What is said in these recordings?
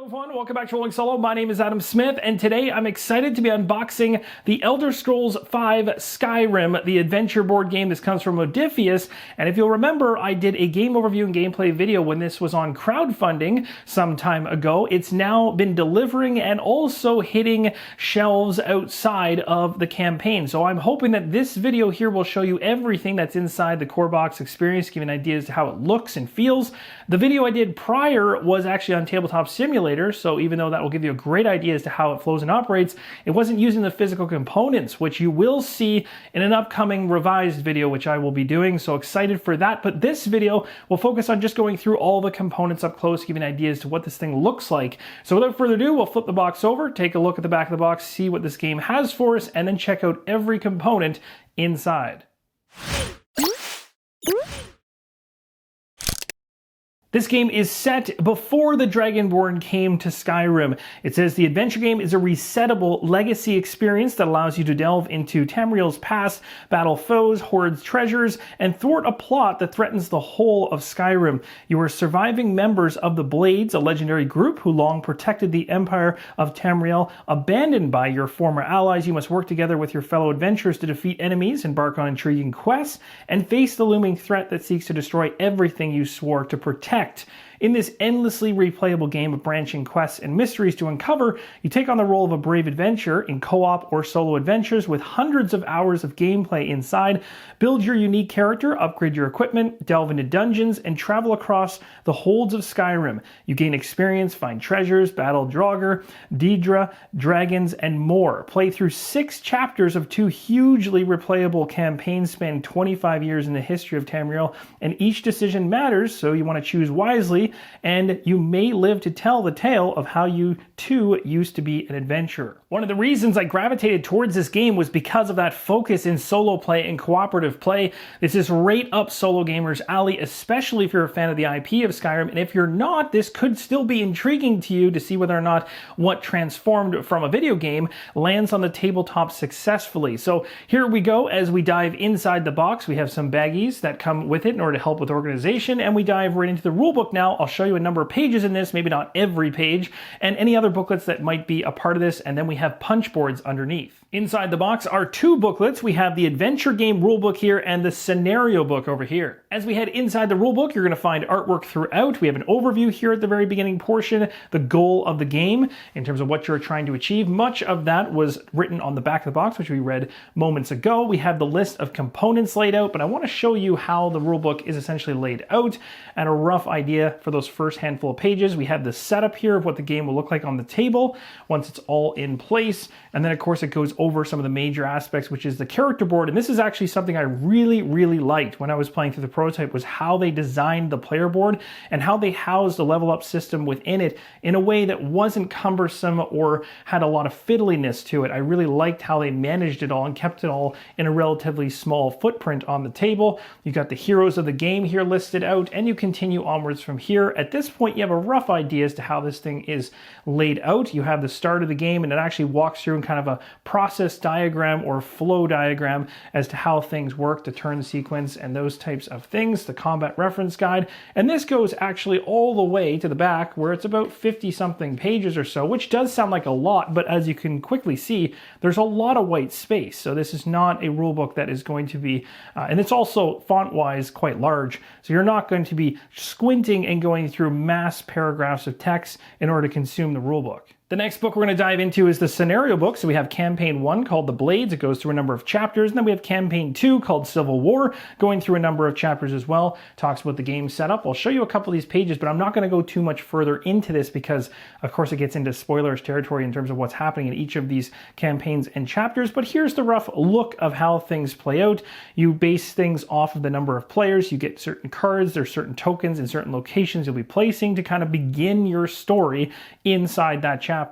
Hello everyone, welcome back to Rolling Solo. My name is Adam Smith, and today I'm excited to be unboxing the Elder Scrolls V Skyrim, the adventure board game. This comes from Modiphius, and if you'll remember, I did a game overview and gameplay video when this was on crowdfunding some time ago. It's now been delivering and also hitting shelves outside of the campaign. So I'm hoping that this video here will show you everything that's inside the core box experience, giving an idea as to how it looks and feels. The video I did prior was actually on Tabletop Simulator, so even though that will give you a great idea as to how it flows and operates, it wasn't using the physical components, which you will see in an upcoming revised video, which I will be doing, so excited for that. But this video will focus on just going through all the components up close, giving ideas to what this thing looks like. So without further ado, we'll flip the box over, take a look at the back of the box, see what this game has for us, and then check out every component inside. This game is set before the Dragonborn came to Skyrim. It says the adventure game is a resettable legacy experience that allows you to delve into Tamriel's past, battle foes, hoard treasures, and thwart a plot that threatens the whole of Skyrim. You are surviving members of the Blades, a legendary group who long protected the Empire of Tamriel. Abandoned by your former allies, you must work together with your fellow adventurers to defeat enemies, embark on intriguing quests, and face the looming threat that seeks to destroy everything you swore to protect. In this endlessly replayable game of branching quests and mysteries to uncover, you take on the role of a brave adventurer in co-op or solo adventures with hundreds of hours of gameplay inside. Build your unique character, upgrade your equipment, delve into dungeons, and travel across the holds of Skyrim. You gain experience, find treasures, battle Draugr, Daedra, dragons, and more. Play through 6 chapters of 2 hugely replayable campaigns spanning 25 years in the history of Tamriel, and each decision matters, so you want to choose wisely, and you may live to tell the tale of how you too used to be an adventurer. One of the reasons I gravitated towards this game was because of that focus in solo play and cooperative play. This is right up solo gamers' alley, especially if you're a fan of the IP of Skyrim, and if you're not, this could still be intriguing to you to see whether or not what transformed from a video game lands on the tabletop successfully. So here we go. As we dive inside the box, we have some baggies that come with it in order to help with organization, and we dive right into the rulebook now. I'll show you a number of pages in this, maybe not every page, and any other booklets that might be a part of this, and then we have punchboards underneath. Inside the box are 2 booklets. We have the adventure game rulebook here and the scenario book over here. As we head inside the rulebook, you're going to find artwork throughout. We have an overview here at the very beginning portion, the goal of the game in terms of what you're trying to achieve. Much of that was written on the back of the box, which we read moments ago. We have the list of components laid out, but I want to show you how the rulebook is essentially laid out and a rough idea for those first handful of pages. We have the setup here of what the game will look like on the table once it's all in place. And then of course it goes over some of the major aspects, which is the character board. And this is actually something I really liked when I was playing through the prototype, was how they designed the player board and how they housed the level up system within it in a way that wasn't cumbersome or had a lot of fiddliness to it. I really liked how they managed it all and kept it all in a relatively small footprint on the table. You've got the heroes of the game here listed out, and you continue onwards from here. At this point, you have a rough idea as to how this thing is laid out. You have the start of the game, and it actually walks through in kind of a process diagram or flow diagram as to how things work, the turn sequence, and those types of things, the combat reference guide. And this goes actually all the way to the back, where it's about 50-something pages or so, which does sound like a lot, but as you can quickly see, there's a lot of white space. So this is not a rulebook that is going to be, and it's also font-wise quite large, so you're not going to be squinting and going through mass paragraphs of text in order to consume the rulebook. The next book we're going to dive into is the scenario book. So we have campaign 1 called The Blades. It goes through a number of chapters. And then we have campaign 2 called Civil War, going through a number of chapters as well. Talks about the game setup. I'll show you a couple of these pages, but I'm not going to go too much further into this because, of course, it gets into spoilers territory in terms of what's happening in each of these campaigns and chapters. But here's the rough look of how things play out. You base things off of the number of players. You get certain cards. There's certain tokens in certain locations you'll be placing to kind of begin your story inside that chapter.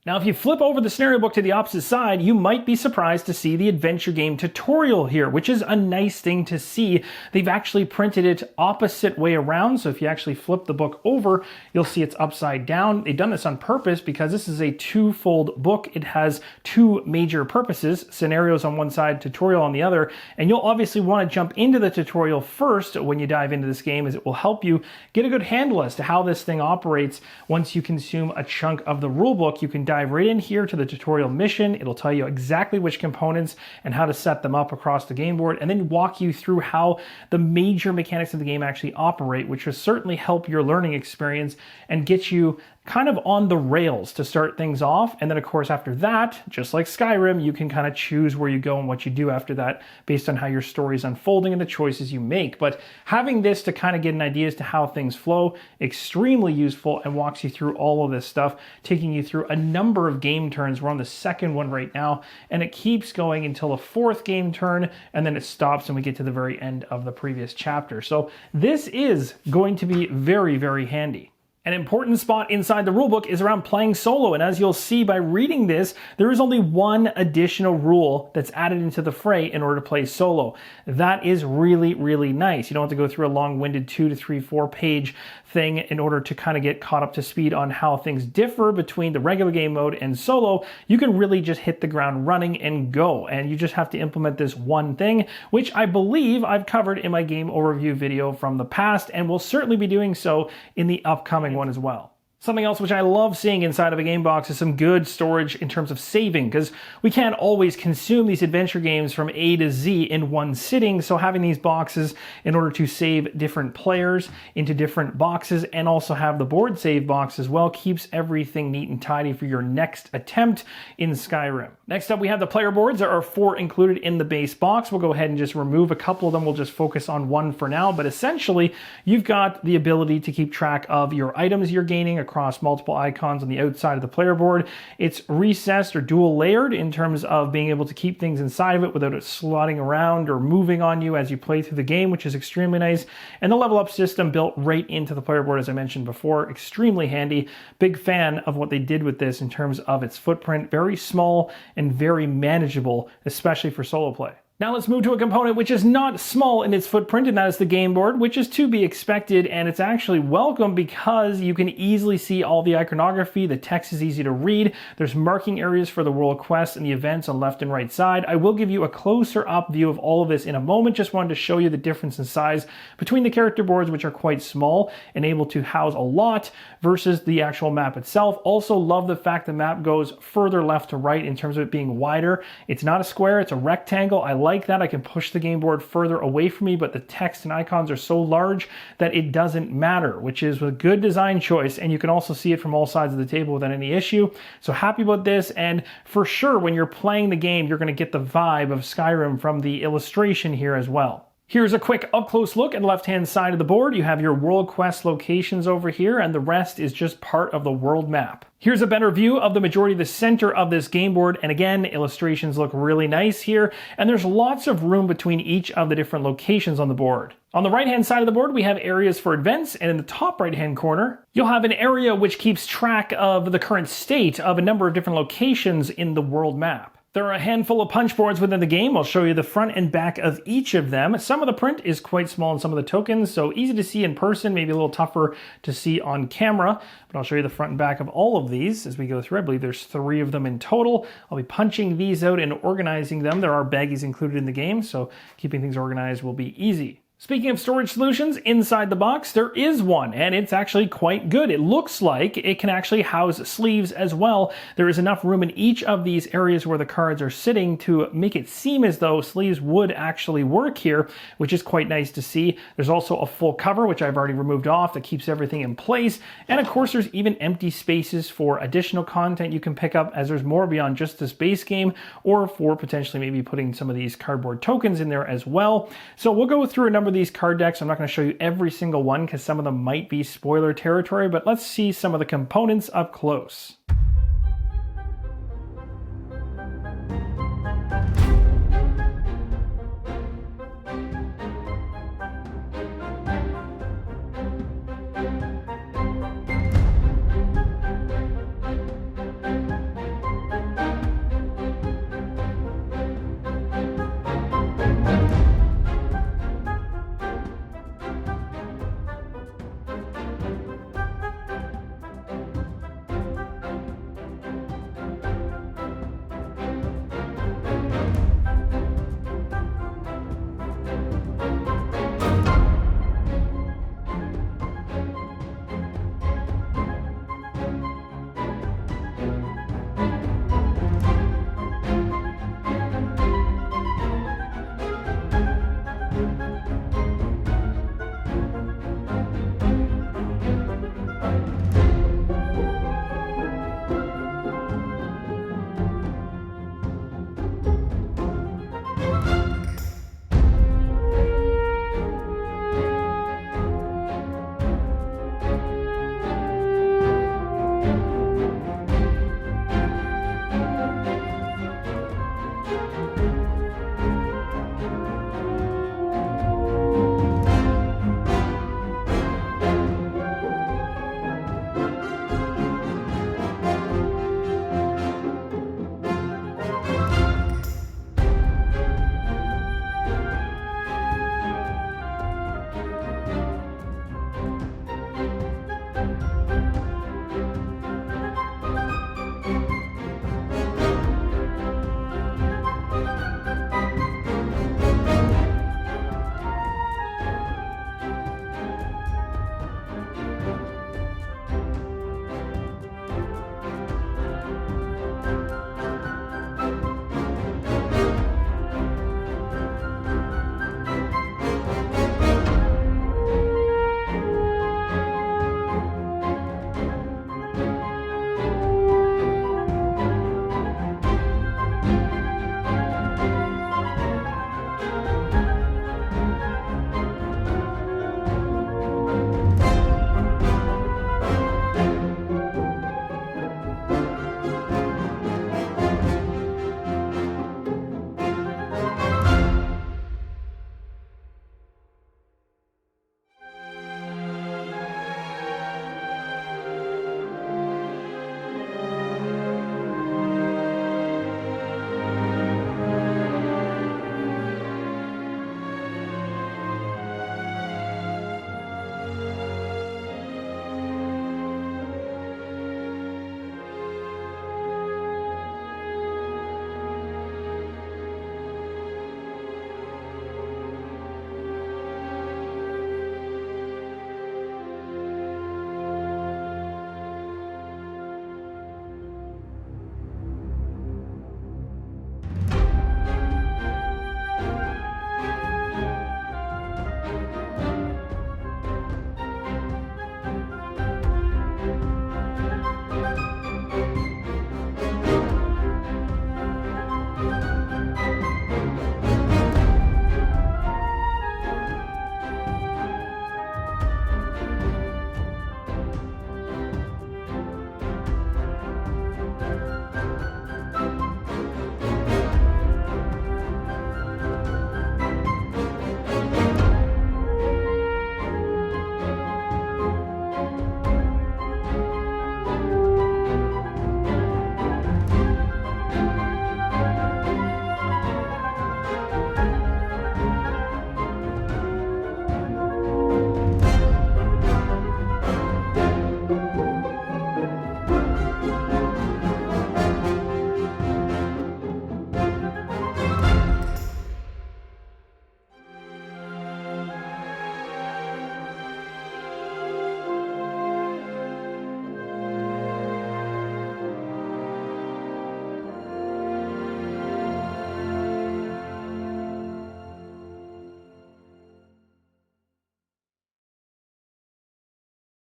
Now, if you flip over the scenario book to the opposite side, you might be surprised to see the adventure game tutorial here, which is a nice thing to see. They've actually printed it opposite way around, so if you actually flip the book over, you'll see it's upside down. They've done this on purpose because this is a two-fold book. It has two major purposes, scenarios on one side, tutorial on the other, and you'll obviously want to jump into the tutorial first when you dive into this game, as it will help you get a good handle as to how this thing operates. Once you consume a chunk of the rulebook, you can dive right in here to the tutorial mission. It'll tell you exactly which components and how to set them up across the game board, and then walk you through how the major mechanics of the game actually operate, which will certainly help your learning experience and get you kind of on the rails to start things off. And then of course after that, just like Skyrim, you can kind of choose where you go and what you do after that based on how your story is unfolding and the choices you make. But having this to kind of get an idea as to how things flow, extremely useful, and walks you through all of this stuff, taking you through a number of game turns. We're on the second one right now, and it keeps going until the fourth game turn, and then it stops and we get to the very end of the previous chapter. So this is going to be very, very handy. An important spot inside the rulebook is around playing solo, and as you'll see by reading this, there is only one additional rule that's added into the fray in order to play solo. That is really, really nice. You don't have to go through a long-winded 2 to 3, 4 page thing in order to kind of get caught up to speed on how things differ between the regular game mode and solo. You can really just hit the ground running and go, and you just have to implement this one thing, which I believe I've covered in my game overview video from the past, and will certainly be doing so in the upcoming one as well. Something else which I love seeing inside of a game box is some good storage in terms of saving, because we can't always consume these adventure games from A to Z in one sitting, so having these boxes in order to save different players into different boxes and also have the board save box as well keeps everything neat and tidy for your next attempt in Skyrim. Next up, we have the player boards. There are 4 included in the base box. We'll go ahead and just remove a couple of them. We'll just focus on one for now, but essentially you've got the ability to keep track of your items you're gaining across multiple icons on the outside of the player board. It's recessed or dual layered in terms of being able to keep things inside of it without it slotting around or moving on you as you play through the game, which is extremely nice. And the level up system built right into the player board, as I mentioned before, extremely handy. Big fan of what they did with this in terms of its footprint. Very small and very manageable, especially for solo play. Now let's move to a component which is not small in its footprint, and that is the game board, which is to be expected, and it's actually welcome because you can easily see all the iconography, the text is easy to read, there's marking areas for the world quests and the events on left and right side. I will give you a closer up view of all of this in a moment, just wanted to show you the difference in size between the character boards, which are quite small and able to house a lot, versus the actual map itself. Also love the fact the map goes further left to right in terms of it being wider. It's not a square, it's a rectangle. I like that. I can push the game board further away from me, but the text and icons are so large that it doesn't matter, which is a good design choice, and you can also see it from all sides of the table without any issue. So happy about this, and for sure when you're playing the game, you're going to get the vibe of Skyrim from the illustration here as well. Here's a quick up-close look at the left-hand side of the board. You have your world quest locations over here, and the rest is just part of the world map. Here's a better view of the majority of the center of this game board, and again, illustrations look really nice here, and there's lots of room between each of the different locations on the board. On the right-hand side of the board, we have areas for events, and in the top right-hand corner, you'll have an area which keeps track of the current state of a number of different locations in the world map. There are a handful of punchboards within the game. I'll show you the front and back of each of them. Some of the print is quite small in some of the tokens, so easy to see in person, maybe a little tougher to see on camera, but I'll show you the front and back of all of these as we go through. I believe there's 3 of them in total. I'll be punching these out and organizing them. There are baggies included in the game, so keeping things organized will be easy. Speaking of storage solutions, inside the box there is one, and it's actually quite good. It looks like it can actually house sleeves as well. There is enough room in each of these areas where the cards are sitting to make it seem as though sleeves would actually work here, which is quite nice to see. There's also a full cover, which I've already removed off, that keeps everything in place. And of course, there's even empty spaces for additional content you can pick up, as there's more beyond just this base game, or for potentially maybe putting some of these cardboard tokens in there as well. So we'll go through a number of these card decks. I'm not going to show you every single one because some of them might be spoiler territory, but let's see some of the components up close.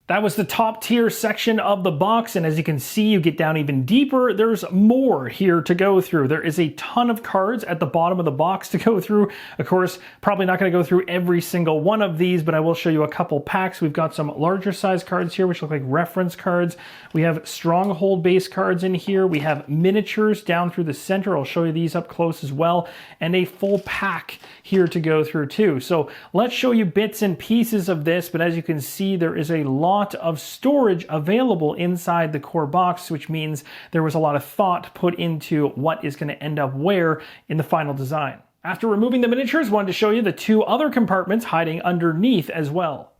That was the top tier section of the box, and as you can see, you get down even deeper. There's more here to go through. There is a ton of cards at the bottom of the box to go through. Of course, probably not going to go through every single one of these, but I will show you a couple packs. We've got some larger size cards here, which look like reference cards. We have stronghold base cards in here. We have miniatures down through the center. I'll show you these up close as well, and a full pack here to go through too. So let's show you bits and pieces of this, but as you can see, there is a lot of storage available inside the core box, which means there was a lot of thought put into what is going to end up where in the final design. After removing the miniatures, wanted to show you the two other compartments hiding underneath as well.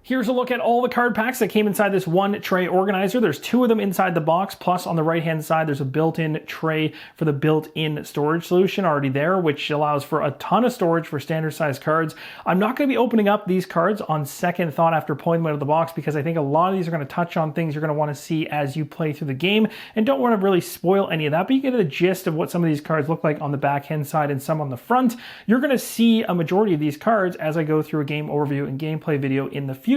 Here's a look at all the card packs that came inside this one tray organizer. There's two of them inside the box, plus on the right-hand side, there's a built-in tray for the built-in storage solution already there, which allows for a ton of storage for standard size cards. I'm not going to be opening up these cards on second thought after pulling them out of the box, because I think a lot of these are going to touch on things you're going to want to see as you play through the game, and don't want to really spoil any of that, but you get a gist of what some of these cards look like on the back-hand side and some on the front. You're going to see a majority of these cards as I go through a game overview and gameplay video in the future.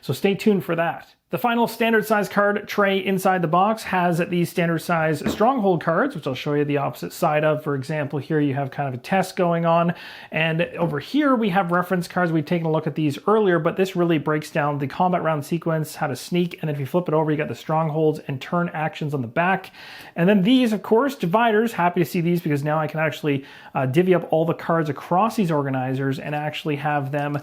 So stay tuned for that. The final standard size card tray inside the box has these standard size stronghold cards, which I'll show you the opposite side of. For example, here you have kind of a test going on. And over here we have reference cards. We've taken a look at these earlier, but this really breaks down the combat round sequence, how to sneak. And then if you flip it over, you got the strongholds and turn actions on the back. And then these, of course, dividers. Happy to see these because now I can actually divvy up all the cards across these organizers and actually have them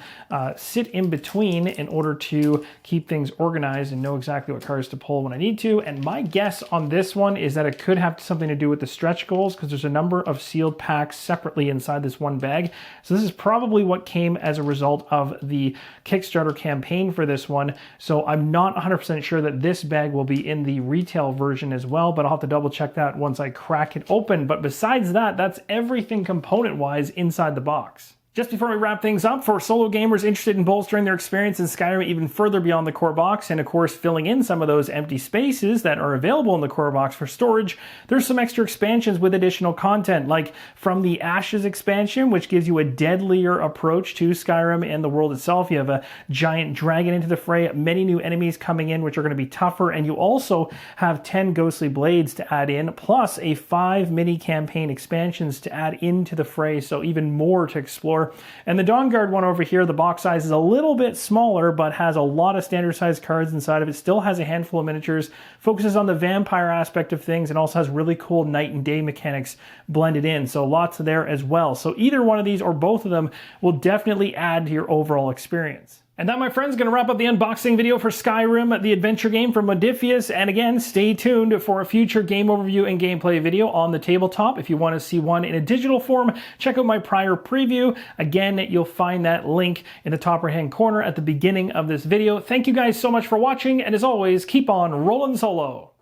sit in between in order to keep things organized and know exactly what cards to pull when I need to. And my guess on this one is that it could have something to do with the stretch goals, because there's a number of sealed packs separately inside this one bag. So this is probably what came as a result of the Kickstarter campaign for this one. So I'm not 100% sure that this bag will be in the retail version as well, but I'll have to double check that once I crack it open. But besides that, that's everything component-wise inside the box. Just before we wrap things up, for solo gamers interested in bolstering their experience in Skyrim even further beyond the core box, and of course filling in some of those empty spaces that are available in the core box for storage, there's some extra expansions with additional content, like from the Ashes expansion, which gives you a deadlier approach to Skyrim and the world itself. You have a giant dragon into the fray, many new enemies coming in which are going to be tougher, and you also have 10 ghostly blades to add in, plus a 5 mini campaign expansions to add into the fray, so even more to explore. And the Dawnguard one over here, the box size is a little bit smaller, but has a lot of standard size cards inside of it, still has a handful of miniatures, focuses on the vampire aspect of things, and also has really cool night and day mechanics blended in, so lots there as well. So either one of these or both of them will definitely add to your overall experience. And that, my friends, is going to wrap up the unboxing video for Skyrim, the adventure game from Modiphius. And again, stay tuned for a future game overview and gameplay video on the tabletop. If you want to see one in a digital form, check out my prior preview. Again, you'll find that link in the top right-hand corner at the beginning of this video. Thank you guys so much for watching, and as always, keep on rolling solo.